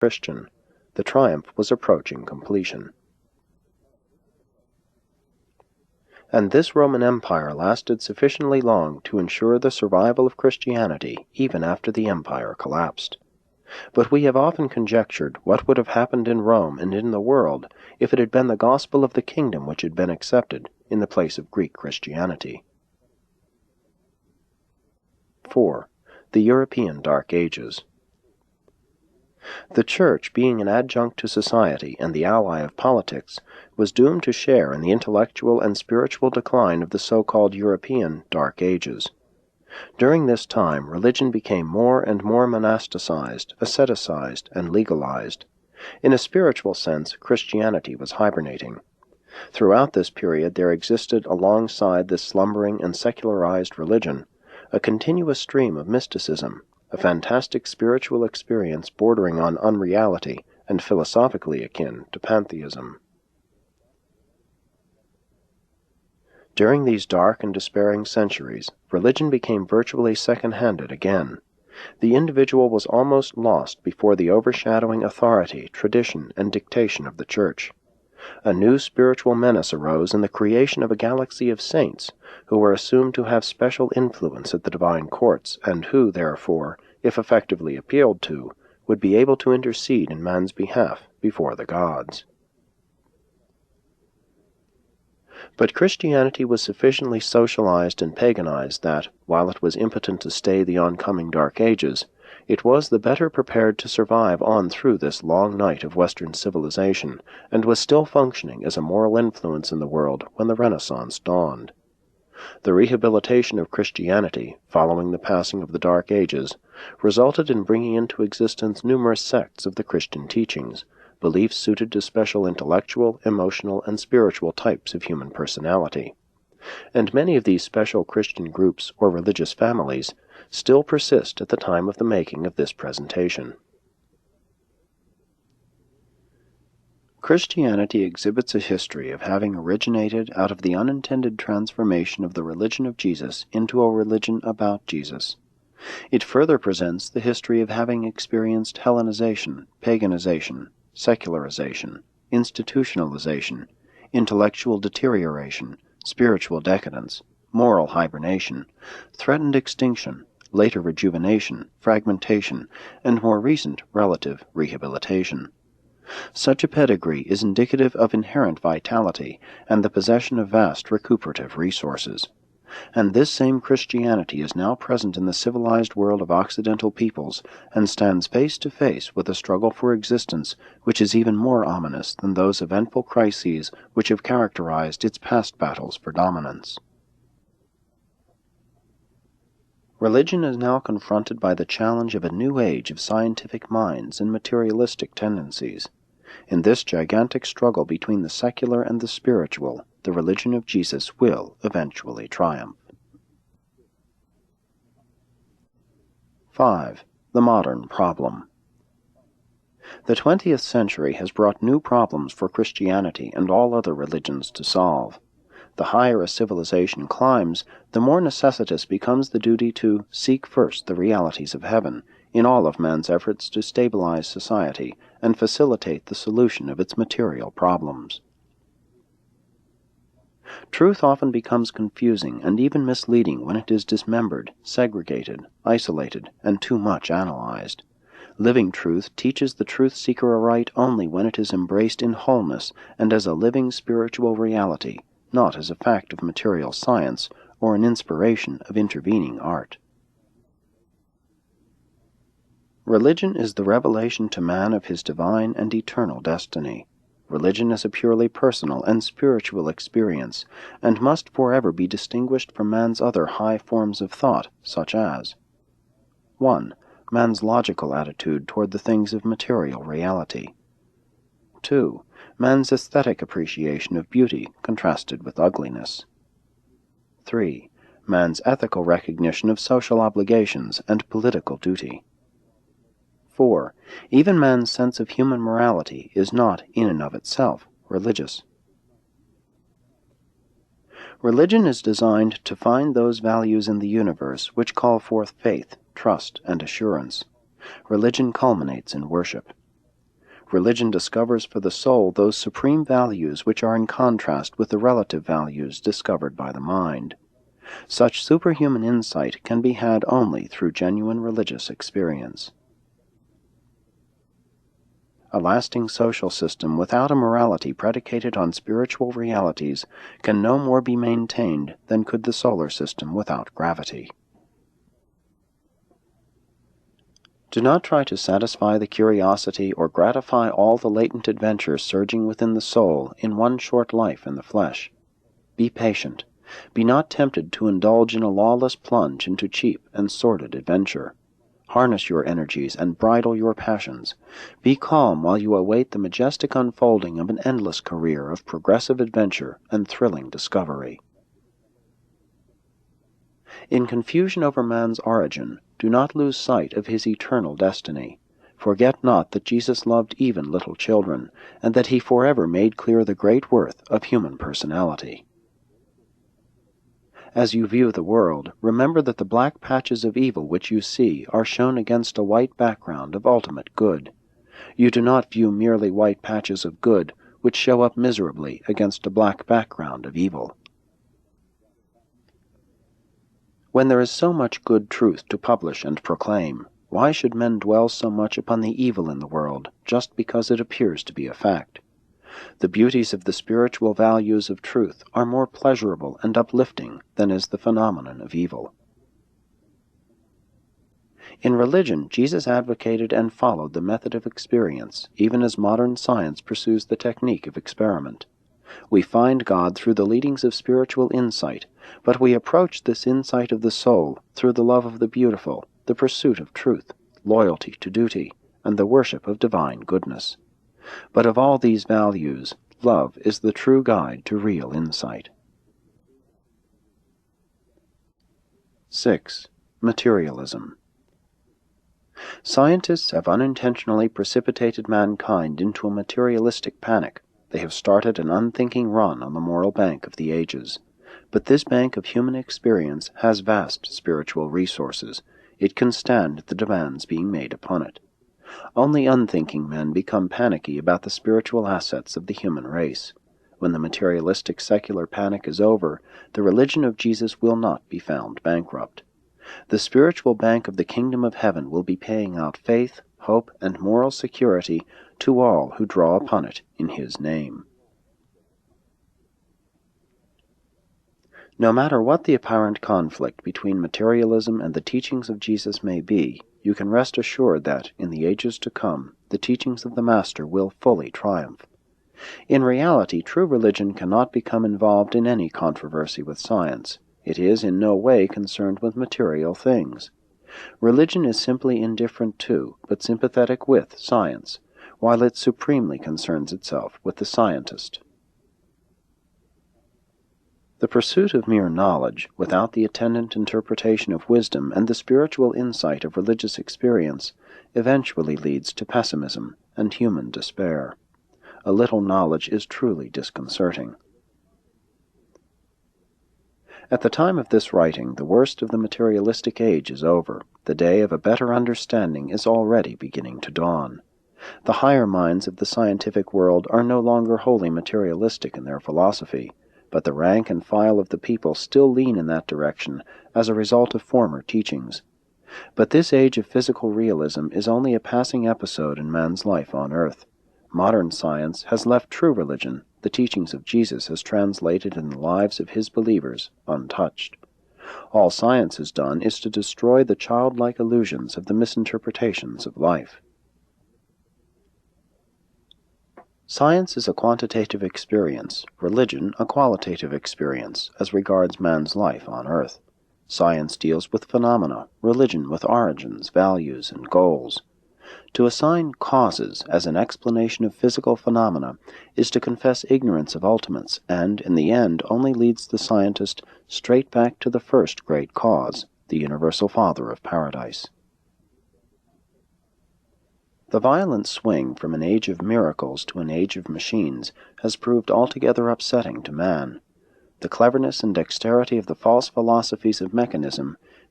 Christian. The triumph was approaching completion. And this Roman Empire lasted sufficiently long to ensure the survival of Christianity even after the empire collapsed. But we have often conjectured what would have happened in Rome and in the world if it had been the gospel of the kingdom which had been accepted in the place of Greek Christianity. 4. The European Dark Ages. The Church, being an adjunct to society and the ally of politics, was doomed to share in the intellectual and spiritual decline of the so-called European Dark Ages. During this time, religion became more and more monasticized, asceticized, and legalized. In a spiritual sense, Christianity was hibernating. Throughout this period there existed alongside this slumbering and secularized religion a continuous stream of mysticism, a fantastic spiritual experience bordering on unreality and philosophically akin to pantheism. During these dark and despairing centuries, religion became virtually second-handed again. The individual was almost lost before the overshadowing authority, tradition, and dictation of the Church. A new spiritual menace arose in the creation of a galaxy of saints who were assumed to have special influence at the divine courts, and who, therefore, if effectively appealed to, would be able to intercede in man's behalf before the gods. But Christianity was sufficiently socialized and paganized that, while it was impotent to stay the oncoming Dark Ages, it was the better prepared to survive on through this long night of Western civilization, and was still functioning as a moral influence in the world when the Renaissance dawned. The rehabilitation of Christianity, following the passing of the Dark Ages, resulted in bringing into existence numerous sects of the Christian teachings, beliefs suited to special intellectual, emotional, and spiritual types of human personality. And many of these special Christian groups or religious families still persist at the time of the making of this presentation. Christianity exhibits a history of having originated out of the unintended transformation of the religion of Jesus into a religion about Jesus. It further presents the history of having experienced Hellenization, paganization, secularization, institutionalization, intellectual deterioration, spiritual decadence, moral hibernation, threatened extinction, later rejuvenation, fragmentation, and more recent relative rehabilitation. Such a pedigree is indicative of inherent vitality and the possession of vast recuperative resources. And this same Christianity is now present in the civilized world of Occidental peoples and stands face to face with a struggle for existence which is even more ominous than those eventful crises which have characterized its past battles for dominance. Religion is now confronted by the challenge of a new age of scientific minds and materialistic tendencies. In this gigantic struggle between the secular and the spiritual, the religion of Jesus will eventually triumph. 5. The modern problem. The 20th century has brought new problems for Christianity and all other religions to solve. The higher a civilization climbs, the more necessitous becomes the duty to seek first the realities of heaven in all of man's efforts to stabilize society and facilitate the solution of its material problems. Truth often becomes confusing and even misleading when it is dismembered, segregated, isolated, and too much analyzed. Living truth teaches the truth-seeker aright only when it is embraced in wholeness and as a living spiritual reality, not as a fact of material science or an inspiration of intervening art. Religion is the revelation to man of his divine and eternal destiny. Religion is a purely personal and spiritual experience, and must forever be distinguished from man's other high forms of thought, such as 1. Man's logical attitude toward the things of material reality. 2. Man's aesthetic appreciation of beauty contrasted with ugliness. 3. Man's ethical recognition of social obligations and political duty. 4. Even man's sense of human morality is not, in and of itself, religious. Religion is designed to find those values in the universe which call forth faith, trust, and assurance. Religion culminates in worship. Religion discovers for the soul those supreme values which are in contrast with the relative values discovered by the mind. Such superhuman insight can be had only through genuine religious experience. A lasting social system without a morality predicated on spiritual realities can no more be maintained than could the solar system without gravity. Do not try to satisfy the curiosity or gratify all the latent adventures surging within the soul in one short life in the flesh. Be patient. Be not tempted to indulge in a lawless plunge into cheap and sordid adventure. Harness your energies and bridle your passions. Be calm while you await the majestic unfolding of an endless career of progressive adventure and thrilling discovery. In confusion over man's origin, do not lose sight of his eternal destiny. Forget not that Jesus loved even little children, and that he forever made clear the great worth of human personality. As you view the world, remember that the black patches of evil which you see are shown against a white background of ultimate good. You do not view merely white patches of good which show up miserably against a black background of evil. When there is so much good truth to publish and proclaim, why should men dwell so much upon the evil in the world just because it appears to be a fact? The beauties of the spiritual values of truth are more pleasurable and uplifting than is the phenomenon of evil. In religion, Jesus advocated and followed the method of experience, even as modern science pursues the technique of experiment. We find God through the leadings of spiritual insight, but we approach this insight of the soul through the love of the beautiful, the pursuit of truth, loyalty to duty, and the worship of divine goodness. But of all these values, love is the true guide to real insight. 6. Materialism. Scientists have unintentionally precipitated mankind into a materialistic panic. They have started an unthinking run on the moral bank of the ages. But this bank of human experience has vast spiritual resources. It can stand the demands being made upon it. Only unthinking men become panicky about the spiritual assets of the human race. When the materialistic secular panic is over, the religion of Jesus will not be found bankrupt. The spiritual bank of the kingdom of heaven will be paying out faith, hope, and moral security to all who draw upon it in his name. No matter what the apparent conflict between materialism and the teachings of Jesus may be, you can rest assured that, in the ages to come, the teachings of the Master will fully triumph. In reality, true religion cannot become involved in any controversy with science. It is in no way concerned with material things. Religion is simply indifferent to, but sympathetic with, science, while it supremely concerns itself with the scientist. The pursuit of mere knowledge, without the attendant interpretation of wisdom and the spiritual insight of religious experience, eventually leads to pessimism and human despair. A little knowledge is truly disconcerting. At the time of this writing, the worst of the materialistic age is over. The day of a better understanding is already beginning to dawn. The higher minds of the scientific world are no longer wholly materialistic in their philosophy, but the rank and file of the people still lean in that direction as a result of former teachings. But this age of physical realism is only a passing episode in man's life on earth. Modern science has left true religion, the teachings of Jesus has translated in the lives of his believers, untouched. All science has done is to destroy the childlike illusions of the misinterpretations of life. Science is a quantitative experience, religion a qualitative experience, as regards man's life on earth. Science deals with phenomena, religion with origins, values, and goals. To assign causes as an explanation of physical phenomena is to confess ignorance of ultimates, and, in the end, only leads the scientist straight back to the first great cause, the universal Father of Paradise. The violent swing from an age of miracles to an age of machines has proved altogether upsetting to man. The cleverness and dexterity of the false philosophies of mechanism